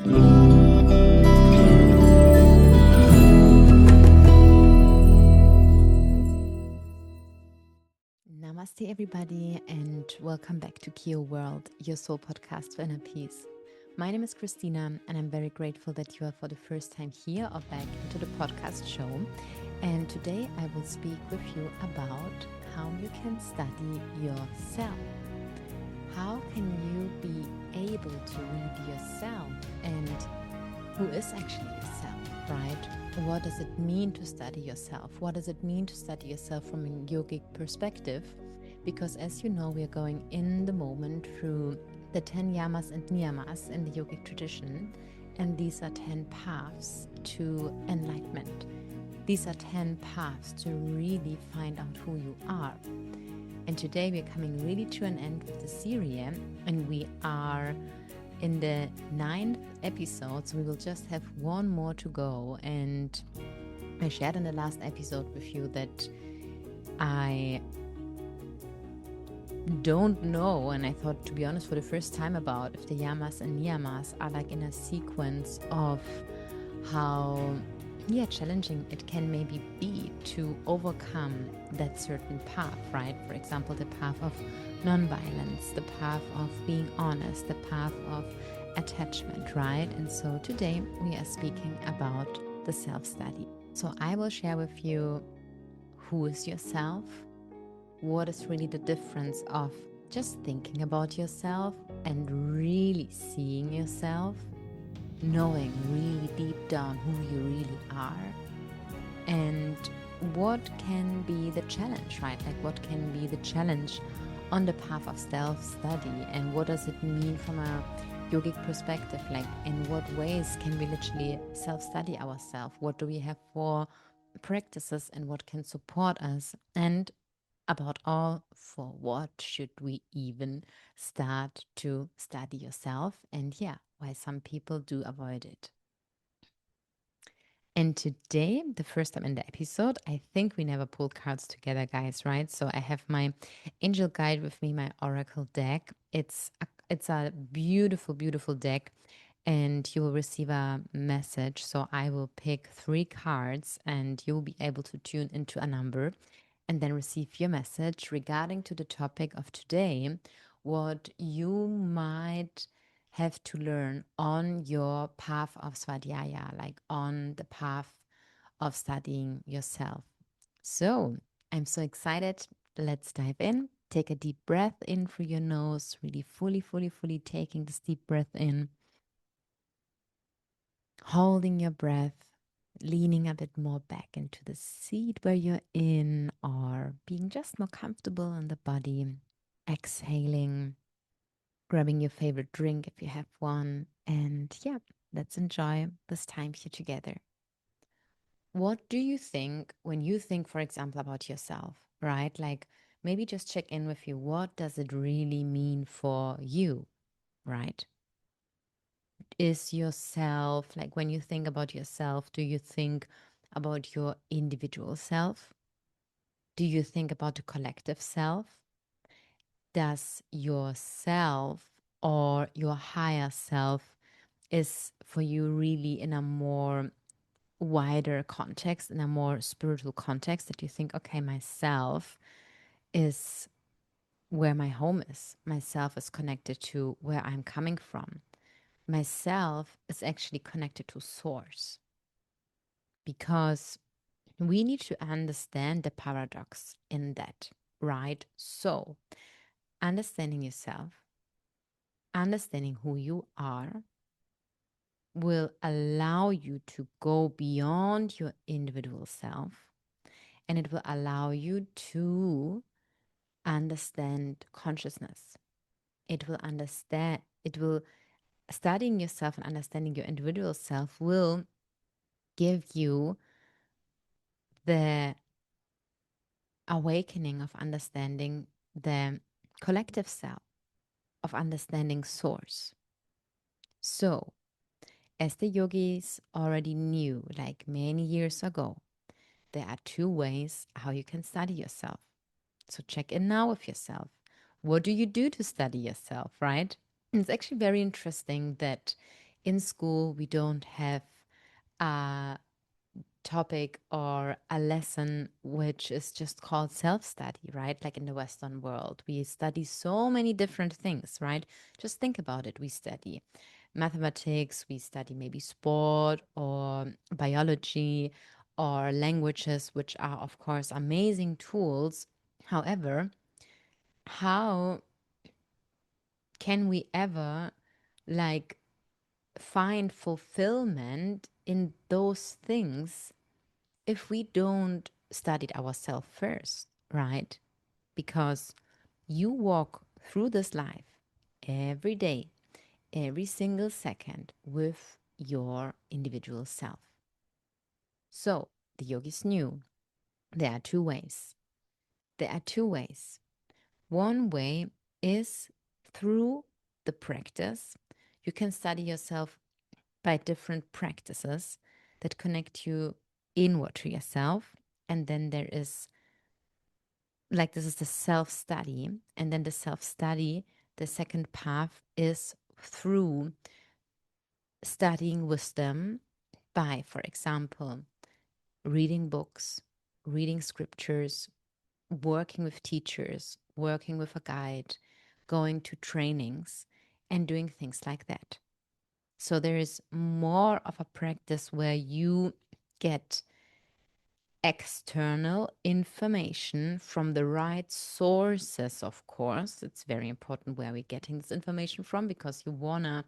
Namaste, everybody, and welcome back to Kio World, your soul podcast for inner peace. My name is Kristina, and I'm very grateful that you are for the first time here or back into the podcast show. And today I will speak with you about how you can study yourself. How can you be able to read yourself, and who is actually yourself, right? What does it mean to study yourself? What does it mean to study yourself from a yogic perspective? Because as you know, we are going in the moment through the 10 yamas and niyamas in the yogic tradition, and these are 10 paths to enlightenment. These are 10 paths to really find out who you are. And today we are coming really to an end with the series, and we are in the 9th episode, so we will just have one more to go. And I shared in the last episode with you that I don't know, and I thought, to be honest, for the first time, about if the yamas and niyamas are like in a sequence of how challenging it can maybe be to overcome that certain path, right? For example, the path of non-violence, the path of being honest, the path of attachment, right? And so today we are speaking about the self-study. So I will share with you who is yourself, what is really the difference of just thinking about yourself and really seeing yourself, knowing really deep down who you really are, and what can be the challenge, right? Like, what can be the challenge on the path of self-study, and what does it mean from a yogic perspective? Like, in what ways can we literally self-study ourselves? What do we have for practices, and what can support us? And about all, for what should we even start to study yourself, and why some people do avoid it. And today, the first time in the episode, I think we never pulled cards together, guys, right? So I have my angel guide with me, my oracle deck. It's a beautiful, beautiful deck, and you will receive a message. So I will pick 3 cards, and you'll be able to tune into a number and then receive your message regarding to the topic of today, what you might have to learn on your path of Svadhyaya, like on the path of studying yourself. So I'm so excited. Let's dive in. Take a deep breath in through your nose, really fully taking this deep breath in. Holding your breath, leaning a bit more back into the seat where you're in, or being just more comfortable in the body. Exhaling, grabbing your favorite drink if you have one, and let's enjoy this time here together. What do you think when you think, for example, about yourself, right? Like, maybe just check in with you. What does it really mean for you, right? Is yourself, like, when you think about yourself, do you think about your individual self? Do you think about the collective self? Does yourself or your higher self is for you really in a more wider context, in a more spiritual context, that you think, okay, myself is where my home is. Myself is connected to where I'm coming from. Myself is actually connected to source. Because we need to understand the paradox in that, right? So, understanding yourself, understanding who you are, will allow you to go beyond your individual self, and it will allow you to understand consciousness. Studying yourself and understanding your individual self will give you the awakening of understanding the collective self, of understanding source. So, as the yogis already knew, like many years ago, there are 2 ways how you can study yourself. So check in now with yourself. What do you do to study yourself, right? And it's actually very interesting that In school, we don't have a topic or a lesson which is just called self-study, right? Like in the Western world, we study so many different things, right? Just think about it. We study mathematics, we study maybe sport or biology or languages, which are, of course, amazing tools. However, how can we ever like find fulfillment in those things if we don't study it ourselves first, right? Because you walk through this life every day, every single second with your individual self. So the yogis knew there are two ways. There are two ways. One way is through the practice. You can study yourself by different practices that connect you inward to yourself. And then there is like, this is the self-study. And then the self-study, the second path is through studying wisdom by, for example, reading books, reading scriptures, working with teachers, working with a guide, going to trainings, and doing things like that. So there is more of a practice where you get external information from the right sources, of course. It's very important where we're getting this information from, because you want to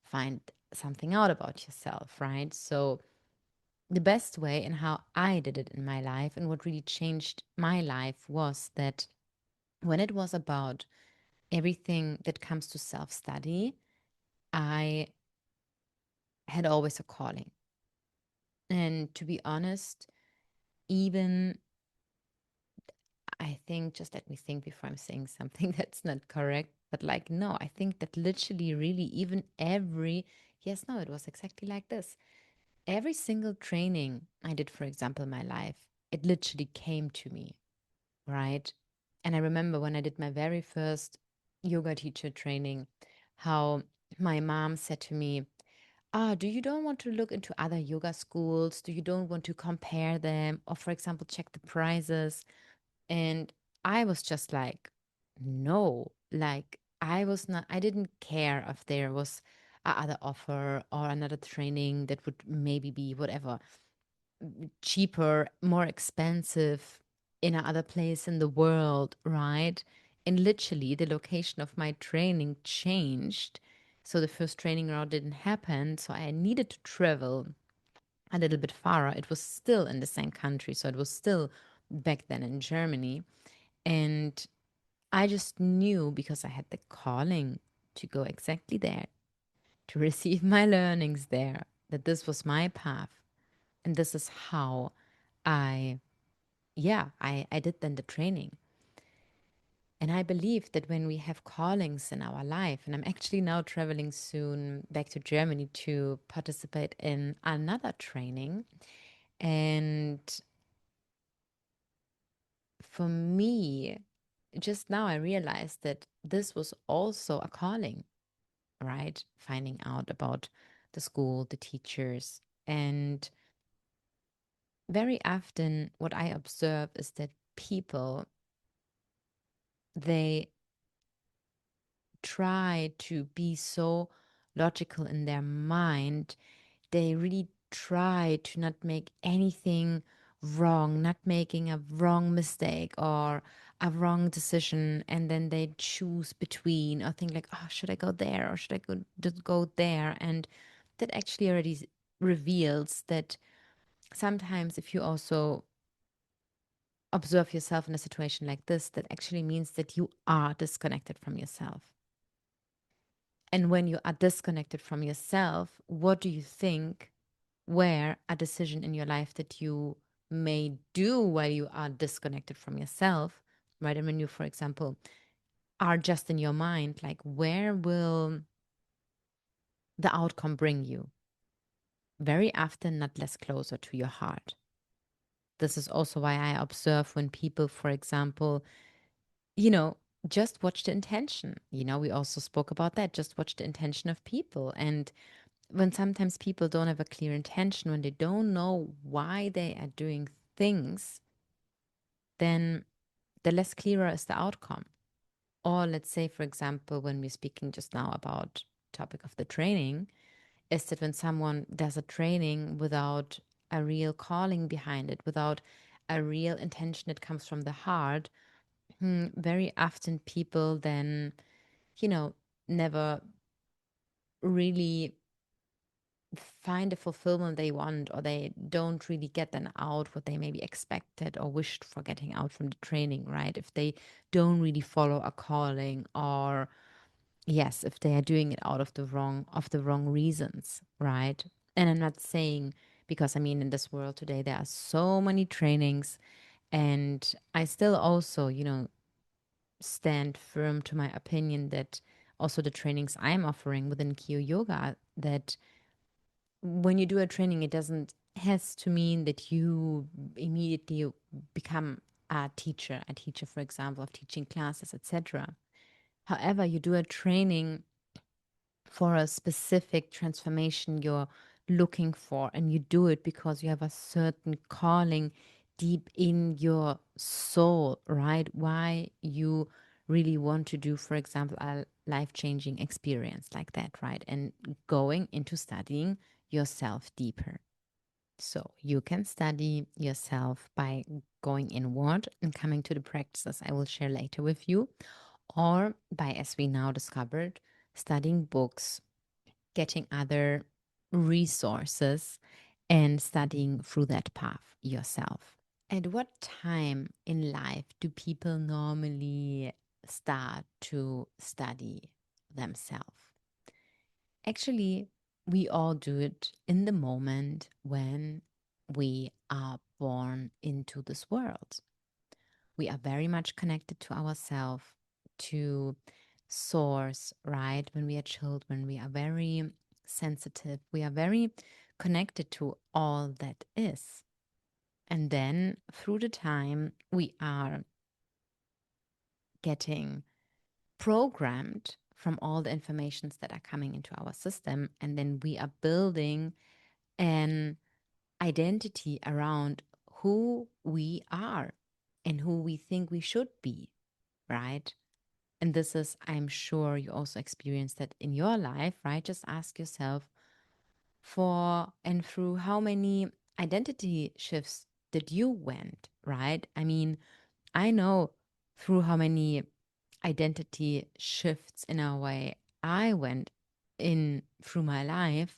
find something out about yourself, right? So the best way and how I did it in my life and what really changed my life was that when it was about everything that comes to self-study, I had always a calling. And to be honest, even I think, just let me think before I'm saying something that's not correct, but like, no, I think that literally, really, even yes, no, it was exactly like this. Every single training I did, for example, in my life, it literally came to me, right? And I remember when I did my very first yoga teacher training, how my mom said to me, do you don't want to look into other yoga schools? Do you don't want to compare them? Or, for example, check the prices? And I was just like, no, like I didn't care if there was a other offer or another training that would maybe be whatever, cheaper, more expensive in another place in the world, right? And literally the location of my training changed. So the first training route didn't happen. So I needed to travel a little bit farther. It was still in the same country. So it was still back then in Germany. And I just knew, because I had the calling to go exactly there, to receive my learnings there, that this was my path. And this is how I, I did then the training. And I believe that when we have callings in our life, and I'm actually now traveling soon back to Germany to participate in another training. And for me, just now I realized that this was also a calling, right? Finding out about the school, the teachers. And very often, what I observe is that people, they try to be so logical in their mind. They really try to not make anything wrong, not making a wrong mistake or a wrong decision, and then they choose between or think like, oh, should I go there or should I go there? And that actually already reveals that sometimes if you also observe yourself in a situation like this, that actually means that you are disconnected from yourself. And when you are disconnected from yourself, what do you think were a decision in your life that you may do while you are disconnected from yourself, right? And when you, for example, are just in your mind, like, where will the outcome bring you? Very often, not less closer to your heart. This is also why I observe when people, for example, you know, just watch the intention. We also spoke about that. Just watch the intention of people. And when sometimes people don't have a clear intention, when they don't know why they are doing things, then the less clearer is the outcome. Or let's say, for example, when we're speaking just now about topic of the training, is that when someone does a training without a real calling behind it, without a real intention that comes from the heart, very often people then, never really find the fulfillment they want, or they don't really get then out what they maybe expected or wished for getting out from the training, right? If they don't really follow a calling, or yes, if they are doing it out of the wrong reasons, right? And I'm not saying, because I mean, in this world today there are so many trainings, and I still also, stand firm to my opinion that also the trainings I'm offering within Kyo Yoga, that when you do a training, it doesn't has to mean that you immediately become a teacher, for example, of teaching classes, etc. However, you do a training for a specific transformation you're looking for, and you do it because you have a certain calling deep in your soul, right? Why you really want to do, for example, a life-changing experience like that, right? And going into studying yourself deeper. So you can study yourself by going inward and coming to the practices I will share later with you, or by, as we now discovered, studying books, getting other resources, and studying through that path yourself. At what time in life do people normally start to study themselves? Actually, we all do it in the moment when we are born into this world. We are very much connected to ourselves, to source, right? When we are children, we are very sensitive. We are very connected to all that is. And then through the time, we are getting programmed from all the informations that are coming into our system. And then we are building an identity around who we are and who we think we should be, right? And this is, I'm sure you also experienced that in your life, right? Just ask yourself, for and through how many identity shifts did you went, right? I mean, I know through how many identity shifts in a way I went in through my life.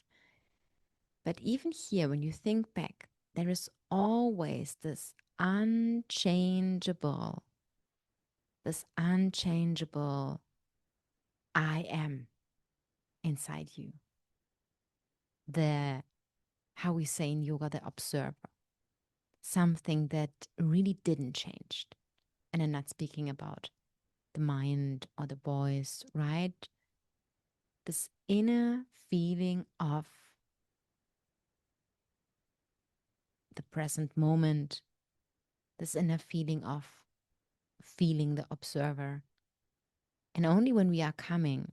But even here, when you think back, there is always this unchangeable I am inside you. The, how we say in yoga, the observer, something that really didn't change. And I'm not speaking about the mind or the voice, right? This inner feeling of the present moment, this inner feeling of feeling the observer. And only when we are coming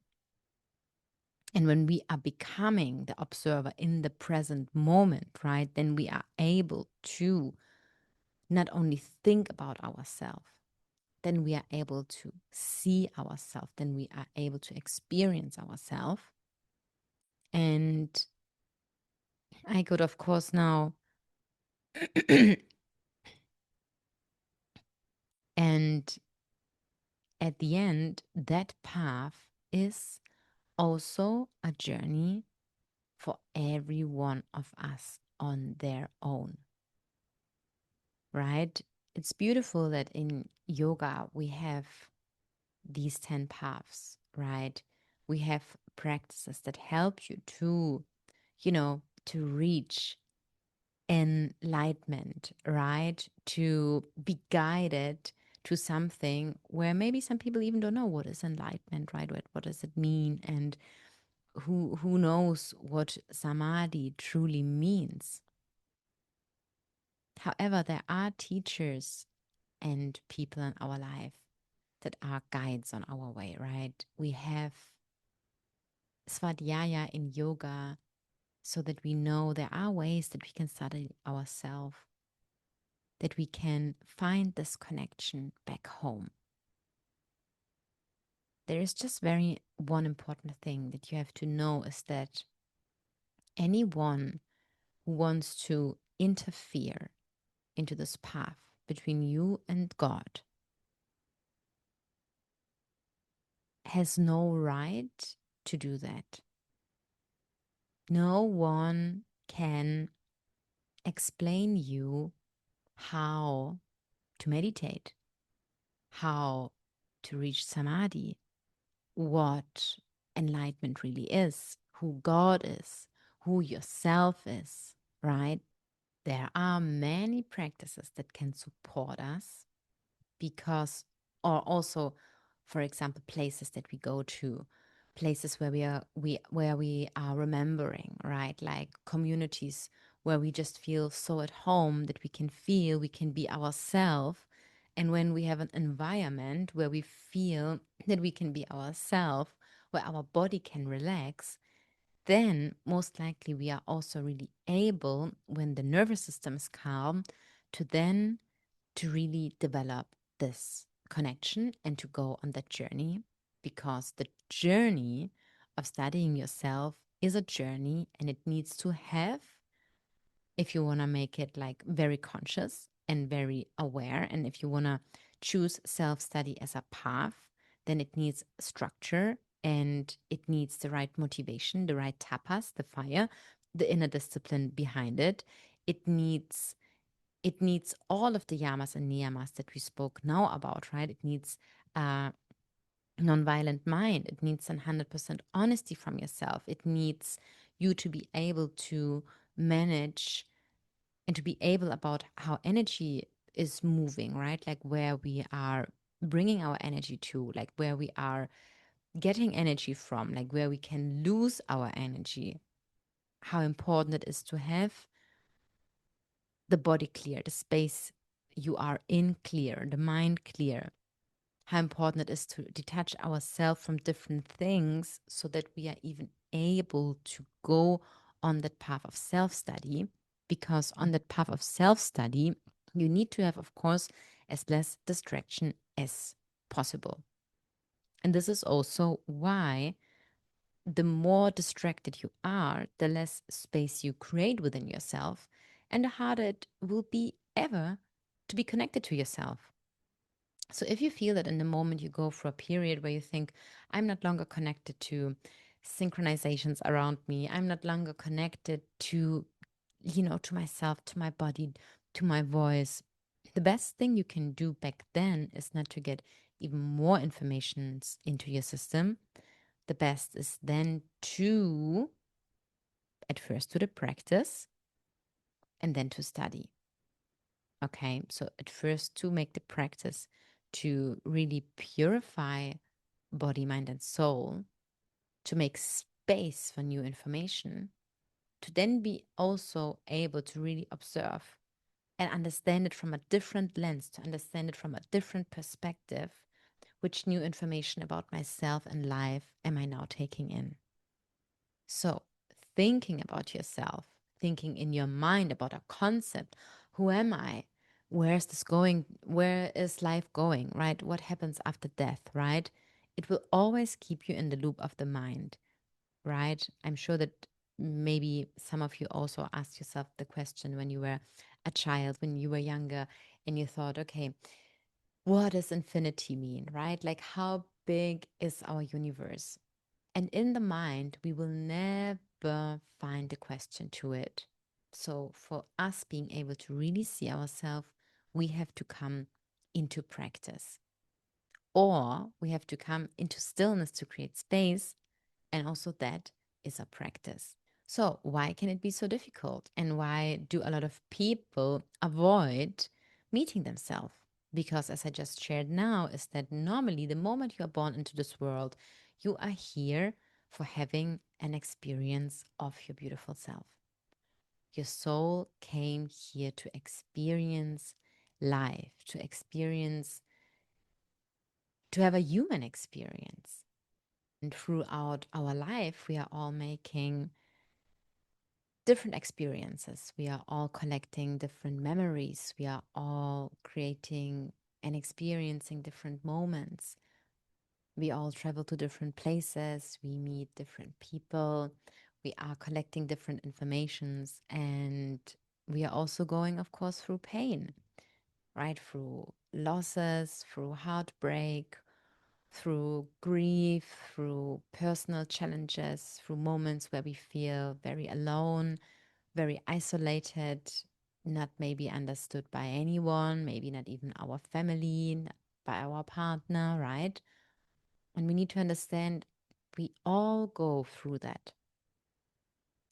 and when we are becoming the observer in the present moment, right, then we are able to not only think about ourselves, then we are able to see ourselves, then we are able to experience ourselves. And I could, of course, now and at the end, that path is also a journey for every one of us on their own, right? It's beautiful that in yoga we have these 10 paths, right? We have practices that help you to, to reach enlightenment, right? To be guided to something where maybe some people even don't know what is enlightenment, right? What does it mean? And who knows what samadhi truly means? However, there are teachers and people in our life that are guides on our way, right? We have Svadhyaya in yoga, so that we know there are ways that we can study ourselves, that we can find this connection back home. There is just very one important thing that you have to know is that anyone who wants to interfere into this path between you and God has no right to do that. No one can explain you how to meditate, how to reach samadhi, what enlightenment really is, who God is, who yourself is, right? There are many practices that can support us because, or also, for example, places that we go to, places where we are remembering, right? Like communities where we just feel so at home that we can be ourselves. And when we have an environment where we feel that we can be ourselves, where our body can relax, then most likely we are also really able, when the nervous system is calm, to then to really develop this connection and to go on that journey, because the journey of studying yourself is a journey and it needs to have, if you want to make it like very conscious and very aware, and if you want to choose self-study as a path, then it needs structure and it needs the right motivation, the right tapas, the fire, the inner discipline behind it. It needs all of the yamas and niyamas that we spoke now about, right? It needs a nonviolent mind. It needs 100% honesty from yourself. It needs you to be able to manage and to be able about how energy is moving, right? Like where we are bringing our energy to, like where we are getting energy from, like where we can lose our energy. How important it is to have the body clear, the space you are in clear, the mind clear. How important it is to detach ourselves from different things so that we are even able to go on that path of self-study. Because on that path of self-study, you need to have, of course, as less distraction as possible. And this is also why the more distracted you are, the less space you create within yourself, and the harder it will be ever to be connected to yourself. So if you feel that in the moment you go through a period where you think, I'm not longer connected to synchronizations around me, I'm not longer connected to, to myself, to my body, to my voice, the best thing you can do back then is not to get even more information into your system. The best is then to, at first, do the practice and then to study. Okay, so at first, to make the practice to really purify body, mind, and soul, to make space for new information, to then be also able to really observe and understand it from a different lens, to understand it from a different perspective. Which new information about myself and life am I now taking in? So, thinking about yourself, thinking in your mind about a concept, who am I? Where is this going? Where is life going, right? What happens after death, right? It will always keep you in the loop of the mind, right? I'm sure that maybe some of you also asked yourself the question when you were a child, when you were younger, and you thought, okay, what does infinity mean, right? Like, how big is our universe? And in the mind, we will never find a question to it. So, for us being able to really see ourselves, we have to come into practice, or we have to come into stillness to create space. And also, that is a practice. So, why can it be so difficult? And why do a lot of people avoid meeting themselves? Because, as I just shared now, is that normally the moment you are born into this world, you are here for having an experience of your beautiful self. Your soul came here to experience life, to have a human experience. And throughout our life, we are all making different experiences. We are all collecting different memories. We are all creating and experiencing different moments. We all travel to different places. We meet different people. We are collecting different informations. And we are also going, of course, through pain, right? Through losses, through heartbreak, through grief, through personal challenges, through moments where we feel very alone, very isolated, not maybe understood by anyone, maybe not even our family, not by our partner, right? And we need to understand we all go through that.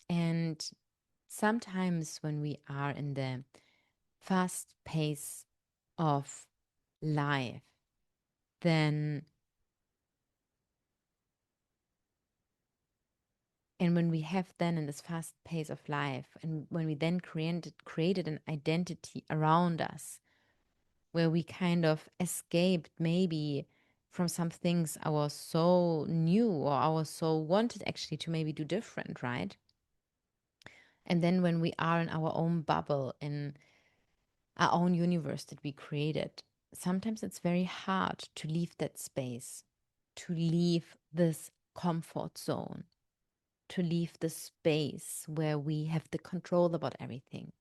And sometimes when we are in the fast pace of life, then and when we have then in this fast pace of life, and when we then created an identity around us, where we kind of escaped maybe from some things I was so new or I was so wanted actually to maybe do different, right? And then when we are in our own bubble, in our own universe that we created, sometimes it's very hard to leave that space, to leave this comfort zone, to leave the space where we have the control about everything,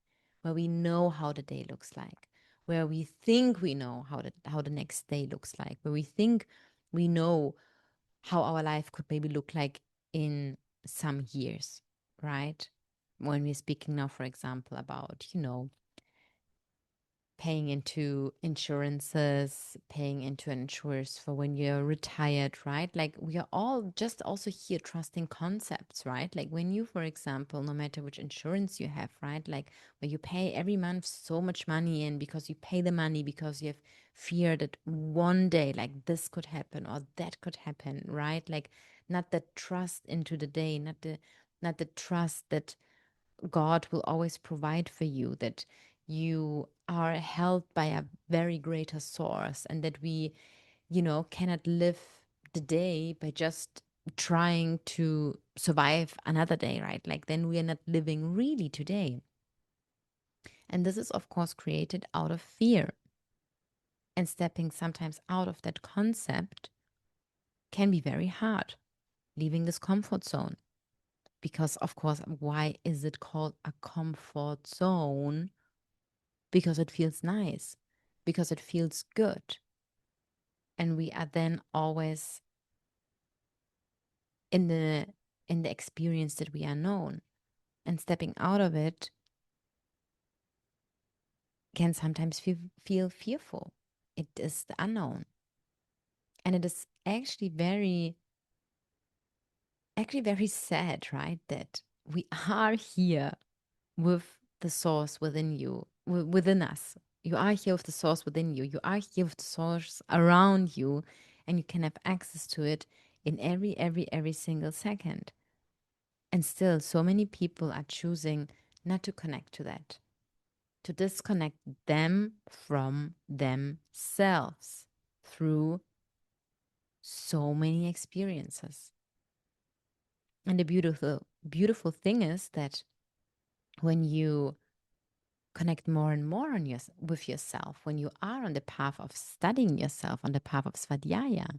where we know how the day looks like, where we think we know how the next day looks like, where we think we know how our life could maybe look like in some years, right? When we're speaking now, for example, about, paying into insurances, paying into insurers for when you're retired, right? Like we are all just also here trusting concepts, right? Like when you, for example, no matter which insurance you have, right? Like where you pay every month so much money in because you pay the money because you have fear that one day like this could happen or that could happen, right? Like not the trust into the day, not the trust that God will always provide for you, that you are held by a very greater source, and that we, cannot live the day by just trying to survive another day, right? Like then we are not living really today. And this is, of course, created out of fear. And stepping sometimes out of that concept can be very hard, leaving this comfort zone. Because, of course, why is it called a comfort zone? Because it feels nice, because it feels good. And we are then always in the experience that we are known. And stepping out of it can sometimes feel fearful. It is the unknown. And it is actually very sad, right? That we are here with the source within you, within us. You are here with the source within you. You are here with the source around you, and you can have access to it in every single second. And still, so many people are choosing not to connect to that, to disconnect them from themselves through so many experiences. And the beautiful thing is that when you connect more and more with yourself, when you are on the path of studying yourself, on the path of Svadhyaya,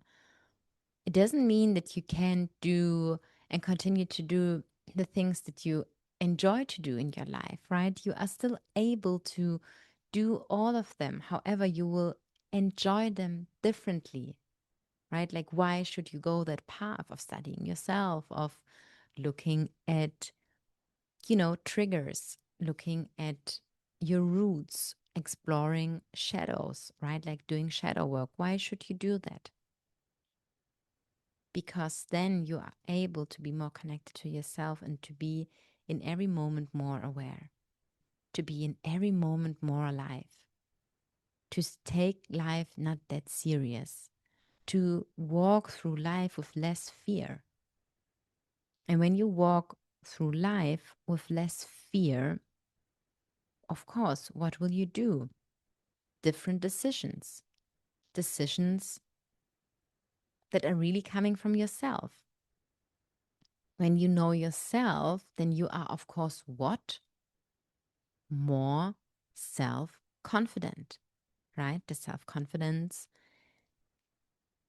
it doesn't mean that you can't do and continue to do the things that you enjoy to do in your life, right? You are still able to do all of them. However, you will enjoy them differently, right? Like, why should you go that path of studying yourself, of looking at triggers, looking at your roots, exploring shadows, right? Like doing shadow work. Why should you do that? Because then you are able to be more connected to yourself and to be in every moment more aware, to be in every moment more alive, to take life not that serious, to walk through life with less fear. And when you walk through life with less fear, of course, what will you do? Different decisions, decisions that are really coming from yourself. when you know yourself, then you are, of course, what? More self-confident, right? The self-confidence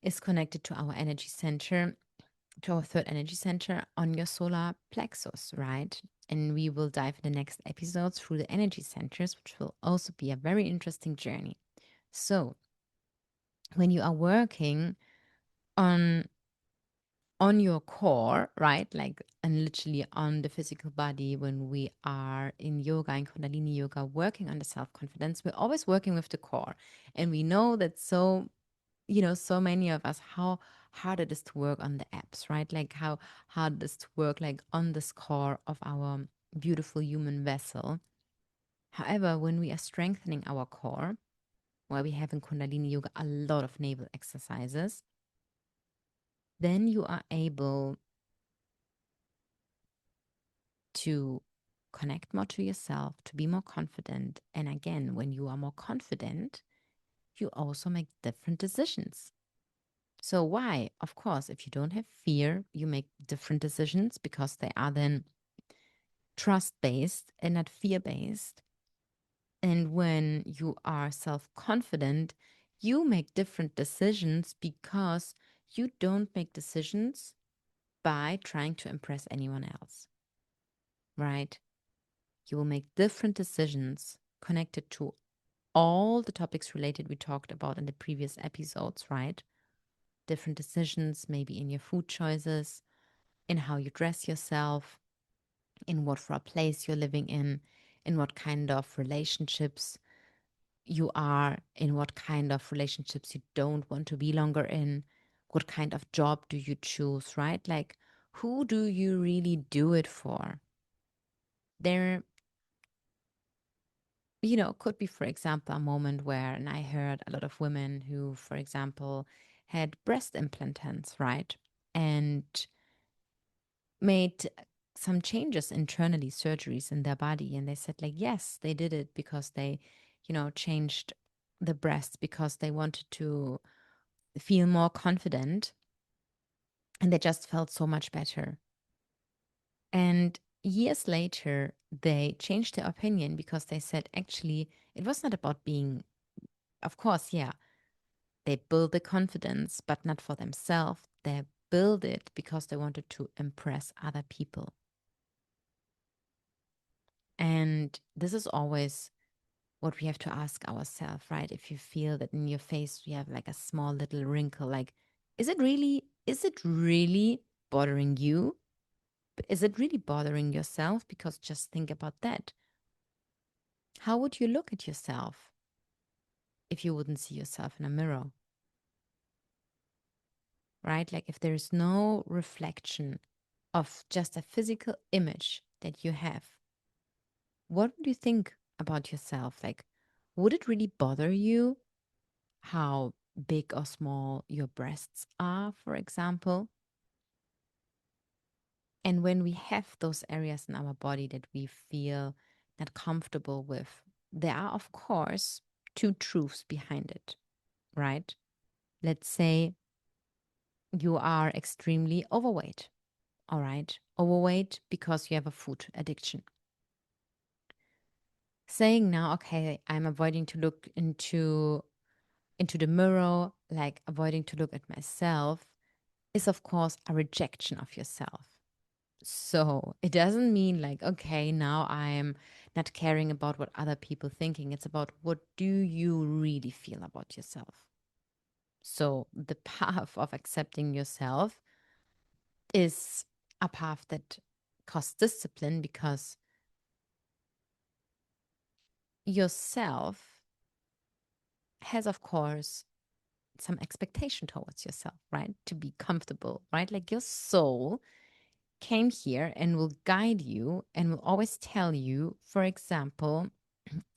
is connected to our energy center, to our third energy center on your solar plexus, right? And we will dive in the next episodes through the energy centers, which will also be a very interesting journey. So, when you are working on your core, right? Like, and literally on the physical body, when we are in yoga, in Kundalini yoga, working on the self confidence, we're always working with the core. And we know that so many of us, how hard it is to work on the apps, right? Like, how hard it is to work like on this core of our beautiful human vessel. However, when we are strengthening our core, where we have in Kundalini yoga a lot of navel exercises, then you are able to connect more to yourself, to be more confident. And again, when you are more confident, you also make different decisions. So, why? Of course, if you don't have fear, you make different decisions because they are then trust based and not fear based. And when you are self confident, you make different decisions because you don't make decisions by trying to impress anyone else, right? You will make different decisions connected to all the topics related we talked about in the previous episodes, right? Different decisions, maybe in your food choices, in how you dress yourself, in what for a place you're living in what kind of relationships you are, in what kind of relationships you don't want to be longer in, what kind of job do you choose, right? Like, who do you really do it for? There, could be, for example, a moment where, and I heard a lot of women who, for example, had breast implants, right? And made some changes internally, surgeries in their body. And they said, like, yes, they did it because they, changed the breasts because they wanted to feel more confident. And they just felt so much better. And years later, they changed their opinion because they said, actually, it was not about being, of course, yeah, they built the confidence, but not for themselves. They built it because they wanted to impress other people. And this is always what we have to ask ourselves, right? If you feel that in your face you have like a small little wrinkle, like, is it really bothering you? Is it really bothering yourself? Because just think about that. How would you look at yourself if you wouldn't see yourself in a mirror? Right? Like, if there is no reflection of just a physical image that you have, what would you think about yourself? Like, would it really bother you how big or small your breasts are, for example? And when we have those areas in our body that we feel not comfortable with, there are, of course, two truths behind it, right? Let's say you are extremely overweight, all right? Overweight because you have a food addiction. Saying now, okay, I'm avoiding to look into the mirror, like avoiding to look at myself, is of course a rejection of yourself. So it doesn't mean like, okay, now I'm not caring about what other people thinking. It's about what do you really feel about yourself. So the path of accepting yourself is a path that costs discipline because yourself has, of course, some expectation towards yourself, right? To be comfortable, right? Like, your soul came here and will guide you and will always tell you, for example,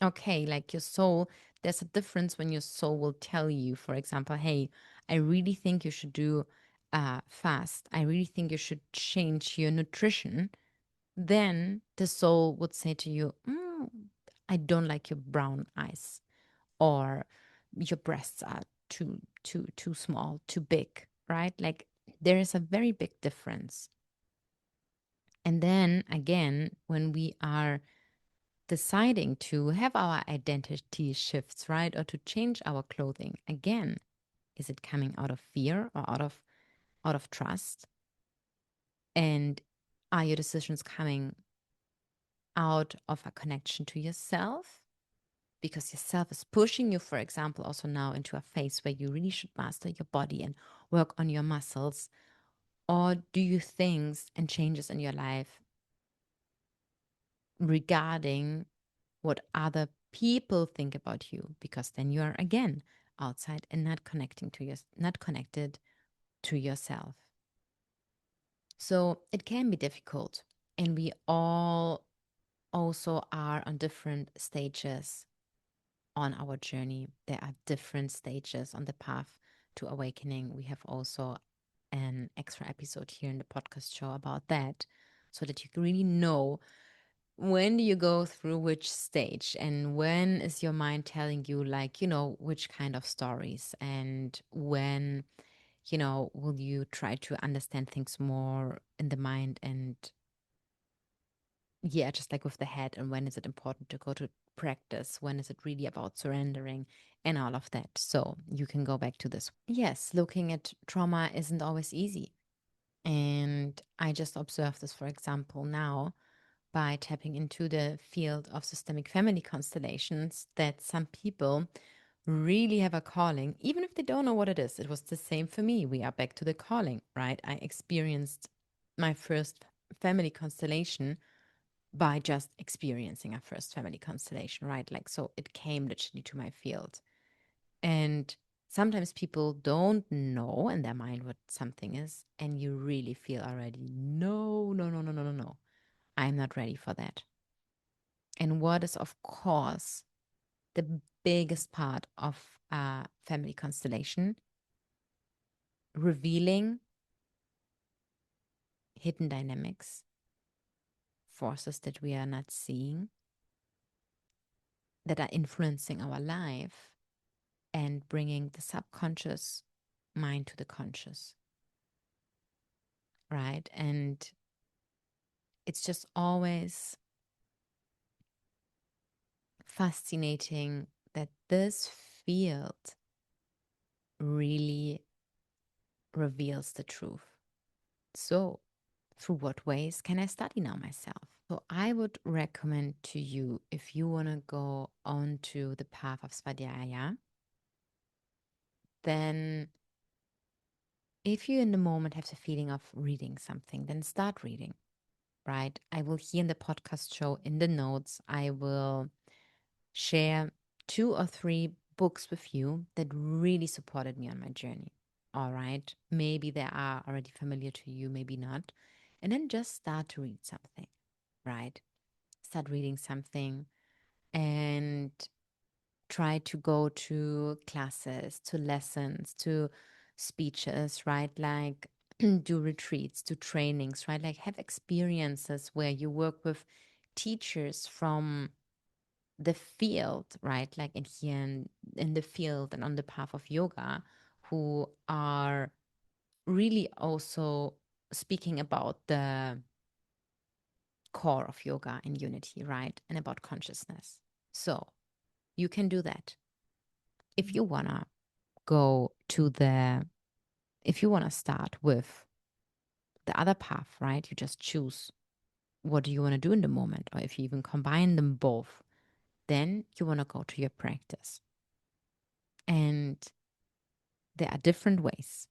okay, like your soul, there's a difference when your soul will tell you, for example, hey, I really think you should do fast. I really think you should change your nutrition. Then the soul would say to you, I don't like your brown eyes, or your breasts are too small, too big, right? Like, there is a very big difference. And then again, when we are deciding to have our identity shifts, right? Or to change our clothing, again, is it coming out of fear or out of trust? And are your decisions coming out of a connection to yourself? Because yourself is pushing you, for example, also now into a phase where you really should master your body and work on your muscles. Or do you things and changes in your life regarding what other people think about you? Because then you are again outside and not not connected to yourself. So it can be difficult, and we all also are on different stages on our journey. There are different stages on the path to awakening. We have also an extra episode here in the podcast show about that, so that you can really know when do you go through which stage, and when is your mind telling you, like, which kind of stories, and when, will you try to understand things more in the mind, and yeah, just like with the head, and when is it important to go to practice, when is it really about surrendering, and all of that. So you can go back to this. Yes, looking at trauma isn't always easy. And I just observed this, for example, now by tapping into the field of systemic family constellations, that some people really have a calling, even if they don't know what it is. It was the same for me. We are back to the calling, right? I experienced my first family constellation by just experiencing a first family constellation, right? Like, so it came literally to my field. And sometimes people don't know in their mind what something is, and you really feel already, no, no, no, no, no, no, no. I'm not ready for that. And what is, of course, the biggest part of a family constellation? Revealing hidden dynamics, forces that we are not seeing, that are influencing our life, and bringing the subconscious mind to the conscious, right? And it's just always fascinating that this field really reveals the truth. So, through what ways can I study now myself? So, I would recommend to you, if you want to go on to the path of Svadhyaya, then if you in the moment have the feeling of reading something, then start reading, right? I will, here in the podcast show, in the notes, I will share 2 or 3 books with you that really supported me on my journey. All right. Maybe they are already familiar to you, maybe not. And then just start to read something, right? Start reading something and try to go to classes, to lessons, to speeches, right? Like do retreats, do trainings, right? Like have experiences where you work with teachers from the field, right? Like in the field and on the path of yoga, who are really also speaking about the core of yoga and unity, right? And about consciousness. So you can do that. If you want to go to if you want to start with the other path, right? You just choose what do you want to do in the moment, or if you even combine them both, then you want to go to your practice. And there are different ways.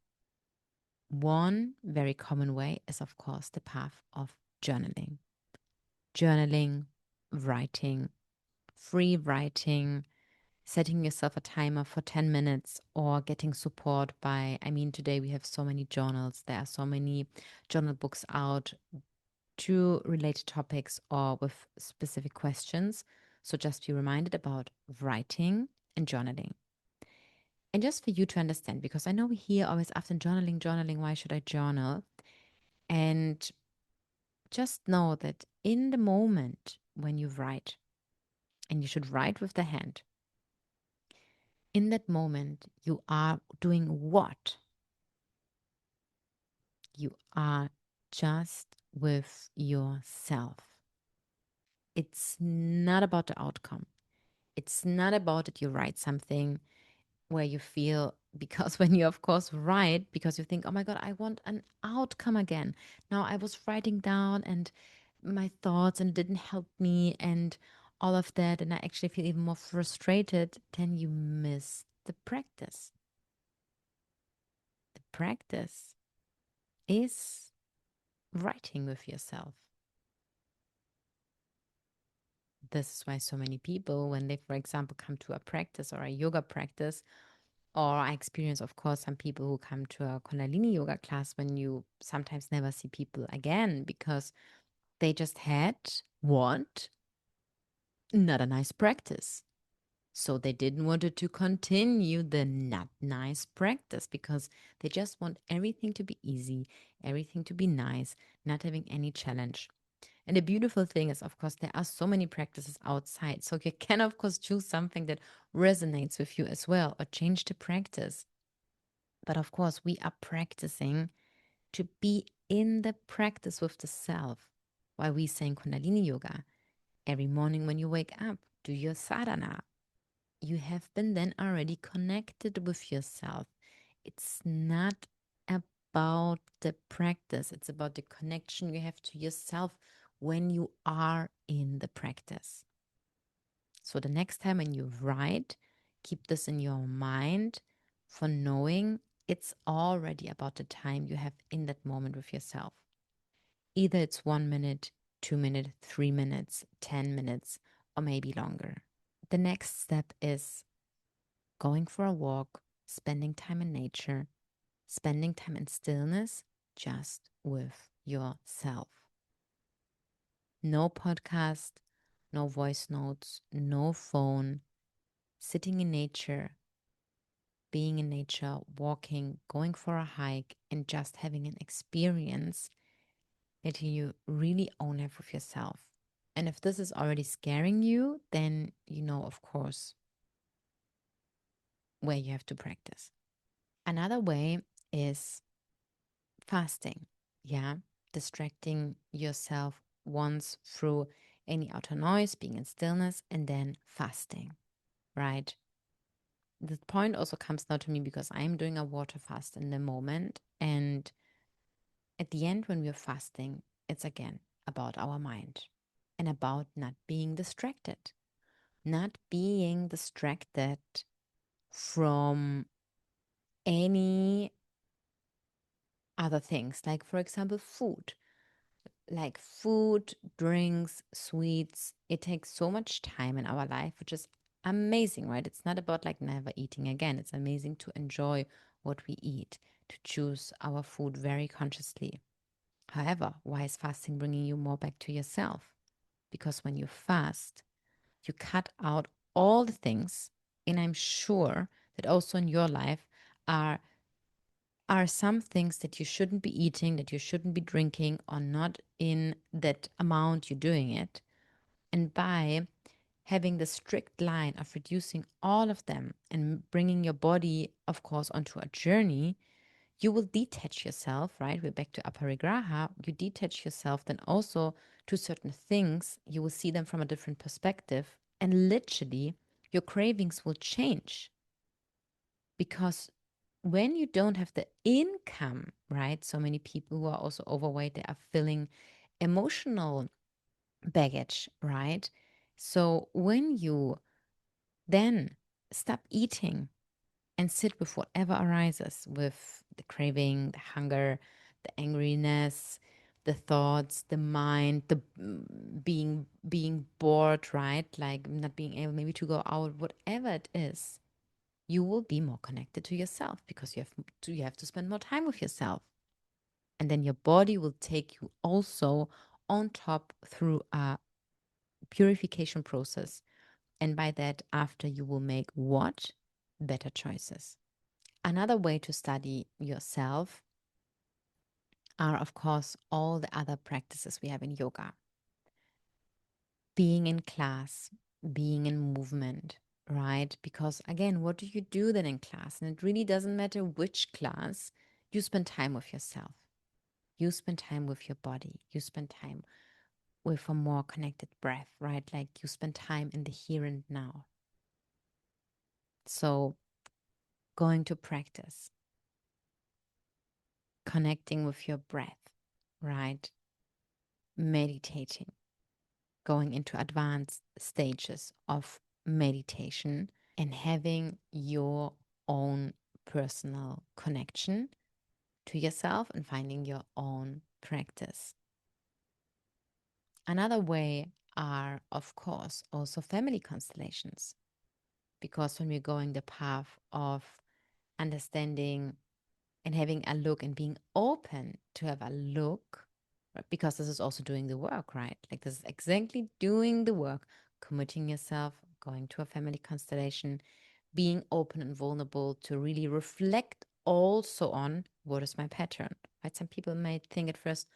One very common way is, of course, the path of journaling. Journaling, writing, free writing, setting yourself a timer for 10 minutes, or getting support by, today we have so many journals. There are so many journal books out to related topics or with specific questions. So just be reminded about writing and journaling. And just for you to understand, because I know we hear always often journaling, journaling, why should I journal? And just know that in the moment when you write, and you should write with the hand, in that moment, you are doing what? You are just with yourself. It's not about the outcome. It's not about that you write something where you feel, because when you, of course, write, because you think, oh my God, I want an outcome again. Now I was writing down and my thoughts and it didn't help me and all of that. And I actually feel even more frustrated. Then you miss the practice. The practice is writing with yourself. This is why so many people, when they, for example, come to a practice or a yoga practice, or I experience, of course, some people who come to a Kundalini yoga class when you sometimes never see people again because they just had what? Not a nice practice. So they didn't want to continue the not nice practice because they just want everything to be easy, everything to be nice, not having any challenge. And the beautiful thing is, of course, there are so many practices outside. So you can, of course, choose something that resonates with you as well or change the practice. But of course, we are practicing to be in the practice with the self. Why we say in Kundalini Yoga, every morning when you wake up, do your sadhana. You have been then already connected with yourself. It's not about the practice, it's about the connection you have to yourself when you are in the practice. So the next time when you write, keep this in your mind for knowing it's already about the time you have in that moment with yourself. Either it's 1 minute, 2 minutes, 3 minutes, 10 minutes, or maybe longer. The next step is going for a walk, spending time in nature, spending time in stillness just with yourself. No podcast, no voice notes, no phone, sitting in nature, being in nature, walking, going for a hike, and just having an experience that you really own it with yourself. And if this is already scaring you, then you know, of course, where you have to practice. Another way is fasting. Yeah. Distracting yourself once through any outer noise, being in stillness, and then fasting, right? The point also comes now to me because I'm doing a water fast in the moment. And at the end, when we're fasting, it's again about our mind and about not being distracted, not being distracted from any other things, like, for example, food. Like food, drinks, sweets, it takes so much time in our life, which is amazing, right? It's not about like never eating again. It's amazing to enjoy what we eat, to choose our food very consciously. However, why is fasting bringing you more back to yourself? Because when you fast, you cut out all the things, and I'm sure that also in your life are some things that you shouldn't be eating, that you shouldn't be drinking, or not in that amount you're doing it. And by having the strict line of reducing all of them and bringing your body, of course, onto a journey, you will detach yourself, right? We're back to aparigraha. You detach yourself then also to certain things. You will see them from a different perspective. And literally, your cravings will change because when you don't have the income, right? So many people who are also overweight, they are feeling emotional baggage, right? So when you then stop eating and sit with whatever arises, with the craving, the hunger, the angriness, the thoughts, the mind, the being bored, right? Like not being able maybe to go out, whatever it is, you will be more connected to yourself because you have to spend more time with yourself. And then your body will take you also on top through a purification process. And by that, after you will make what? Better choices. Another way to study yourself are, of course, all the other practices we have in yoga. Being in class, being in movement, right? Because again, what do you do then in class? And it really doesn't matter which class, you spend time with yourself. You spend time with your body. You spend time with a more connected breath, right? Like you spend time in the here and now. So going to practice, connecting with your breath, right? Meditating, going into advanced stages of meditation and having your own personal connection to yourself and finding your own practice. Another way are, of course, also family constellations. Because when we're going the path of understanding and having a look and being open to have a look, right? Because this is also doing the work, right? Like this is exactly doing the work, committing yourself, going to a family constellation, being open and vulnerable to really reflect also on what is my pattern, right? Some people might think at first,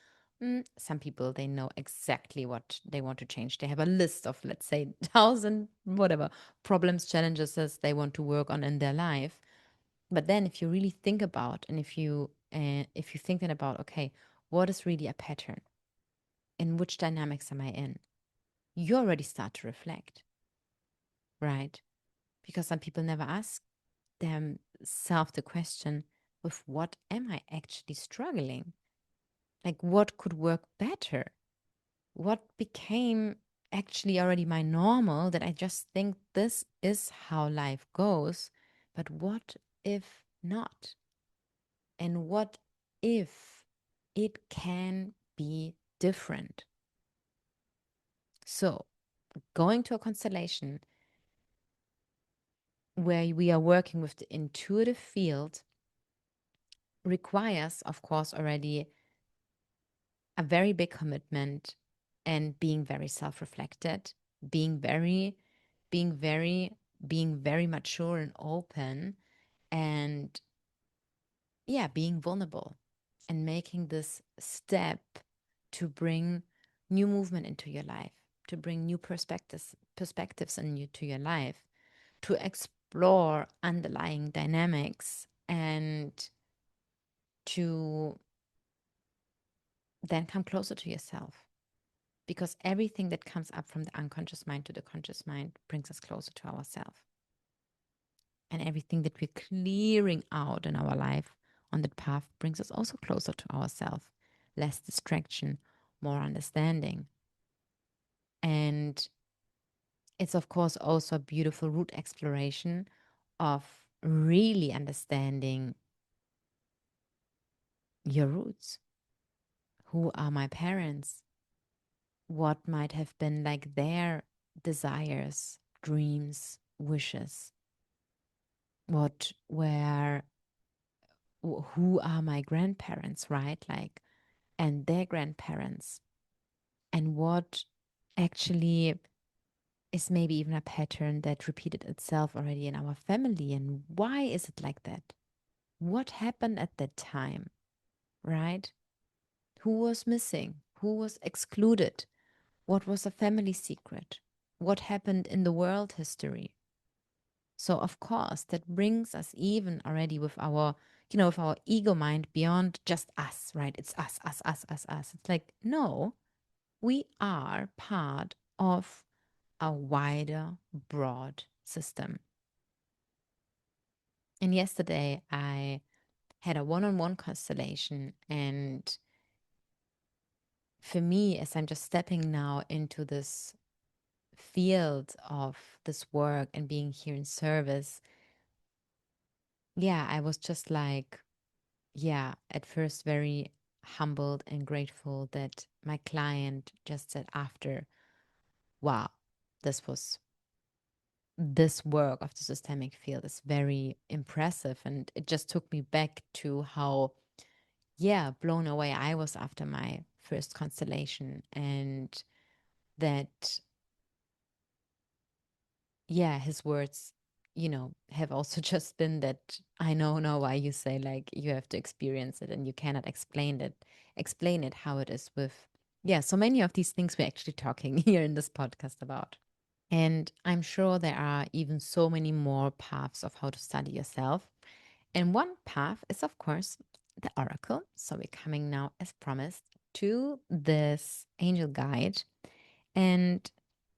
some people, they know exactly what they want to change. They have a list of, let's say, 1,000, whatever, problems, challenges that they want to work on in their life. But then if you really think about, and if you think then about, okay, what is really a pattern? In which dynamics am I in? You already start to reflect, right? Because some people never ask themselves the question, with what am I actually struggling? Like, what could work better? What became actually already my normal that I just think this is how life goes? But what if not? And what if it can be different? So, going to a constellation where we are working with the intuitive field requires, of course, already a very big commitment and being very self-reflected, being very, being very, being very mature and open, and yeah, being vulnerable and making this step to bring new movement into your life, to bring new perspectives into your life, to explore underlying dynamics, and to then come closer to yourself. Because everything that comes up from the unconscious mind to the conscious mind brings us closer to ourselves. And everything that we're clearing out in our life on that path brings us also closer to ourselves. Less distraction, more understanding. And it's, of course, also a beautiful root exploration of really understanding your roots. Who are my parents? What might have been like their desires, dreams, wishes? What were, who are my grandparents, right? Like, and their grandparents, and what actually is maybe even a pattern that repeated itself already in our family, and why is it like that? What happened at that time, right? Who was missing? Who was excluded? What was a family secret? What happened in the world history? So, of course, that brings us even already with our, with our ego mind beyond just us, right? It's us, us, us, us, us. It's like, no, we are part of a wider, broad system. And yesterday I had a one-on-one constellation, and for me, as I'm just stepping now into this field of this work and being here in service, yeah, I was just like, yeah, at first very humbled and grateful that my client just said after, wow, this work of the systemic field is very impressive. And it just took me back to how, yeah, blown away I was after my first constellation. And that, yeah, his words, have also just been that I know now why you say, like, you have to experience it and you cannot explain it how it is with, yeah, so many of these things we're actually talking here in this podcast about. And I'm sure there are even so many more paths of how to study yourself. And one path is, of course, the oracle. So we're coming now, as promised, to this angel guide. And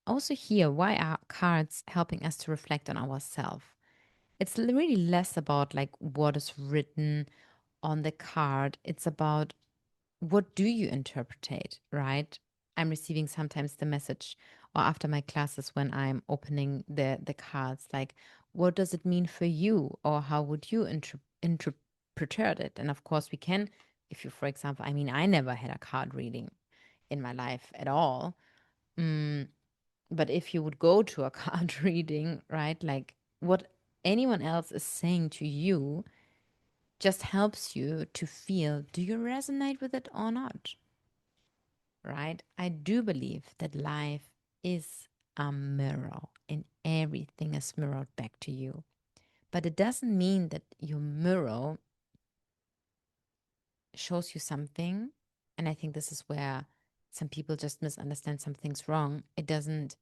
also here, why are cards helping us to reflect on ourselves? It's really less about like what is written on the card. It's about what do you interpret, right? I'm receiving sometimes the message, or after my classes when I'm opening the cards, like, what does it mean for you? Or how would you interpret it? And of course we can, if you, for example, I mean, I never had a card reading in my life at all. But if you would go to a card reading, right, like what anyone else is saying to you just helps you to feel, do you resonate with it or not? Right? I do believe that life is a mirror and everything is mirrored back to you. But it doesn't mean that your mirror shows you something. And I think this is where some people just misunderstand some things wrong. It doesn't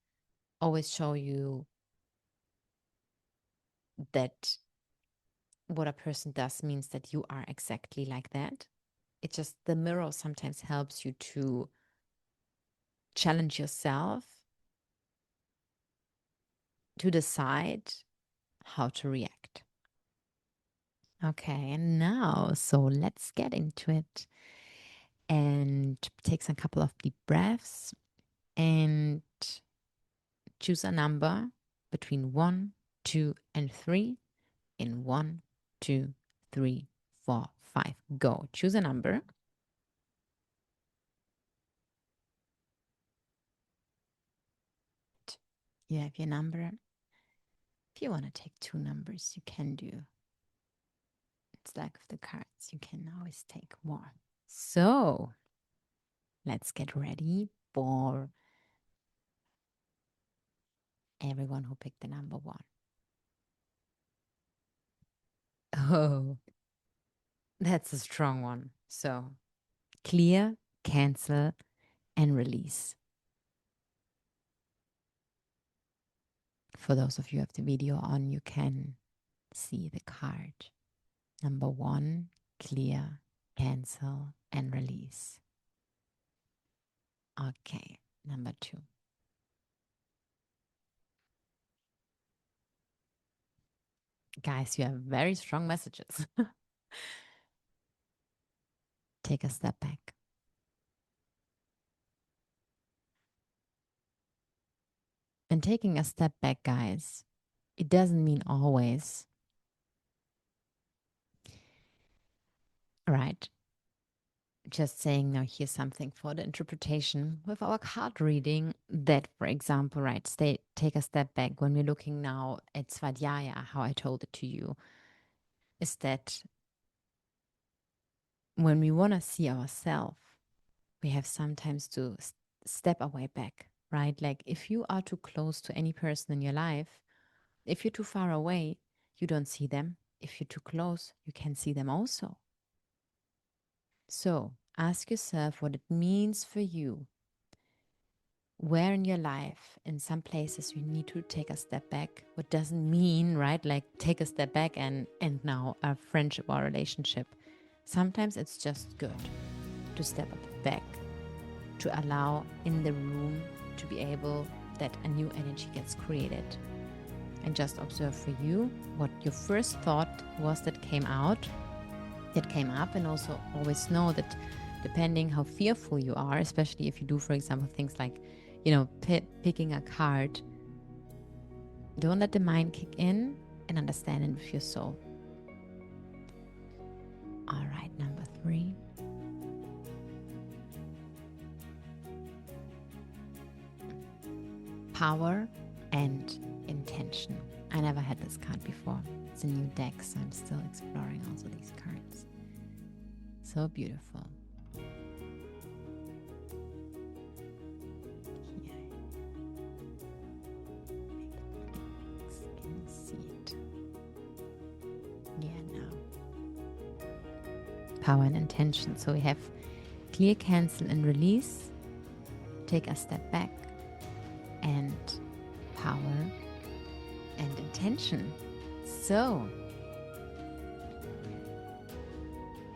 always show you that what a person does means that you are exactly like that. It's just the mirror sometimes helps you to challenge yourself to decide how to react. Okay, and now, so let's get into it and take a couple of deep breaths and choose a number between 1, 2, and 3 in 1, 2, 3, 4, 5. Go. Choose a number. You have your number. If you want to take 2 numbers, you can do. It's like with the cards, you can always take more. So let's get ready for everyone who picked the number 1. Oh, that's a strong one. So clear, cancel, and release. For those of you who have the video on, you can see the card. Number 1, clear, cancel, and release. Okay, number 2. Guys, you have very strong messages. Take a step back. And taking a step back, guys, it doesn't mean always, right? Just saying, now here's something for the interpretation with our card reading that, for example, right, take a step back when we're looking now at Svadhyaya, how I told it to you, is that when we want to see ourselves, we have sometimes to step away back, right? Like if you are too close to any person in your life, if you're too far away, you don't see them. If you're too close, you can see them also. So ask yourself what it means for you. Where in your life, in some places, you need to take a step back. What doesn't mean, right? Like take a step back and now a friendship or a relationship. Sometimes it's just good to step back, to allow in the room to be able that a new energy gets created. And just observe for you what your first thought was that came out, that came up, and also always know that depending how fearful you are, especially if you do, for example, things like, picking a card, don't let the mind kick in and understand it with your soul. All right, number 3. Power and intention. I never had this card before. It's a new deck, so I'm still exploring also these cards. So beautiful. Here. Can see it. Yeah, now. Power and intention. So we have clear, cancel, and release. Take a step back. And power and intention. So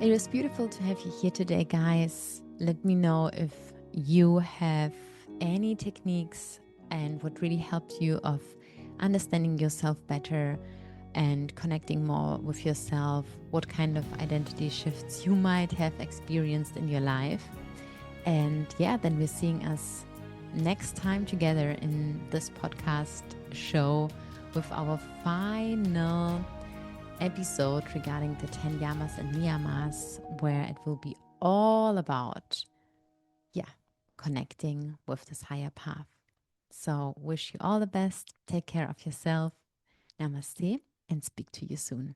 It was beautiful to have you here today, guys. Let me know if you have any techniques and what really helped you of understanding yourself better and connecting more with yourself, what kind of identity shifts you might have experienced in your life. And yeah, then we're seeing us next time together in this podcast show with our final episode regarding the 10 yamas and niyamas, where it will be all about, connecting with this higher path. So wish you all the best. Take care of yourself. Namaste and speak to you soon.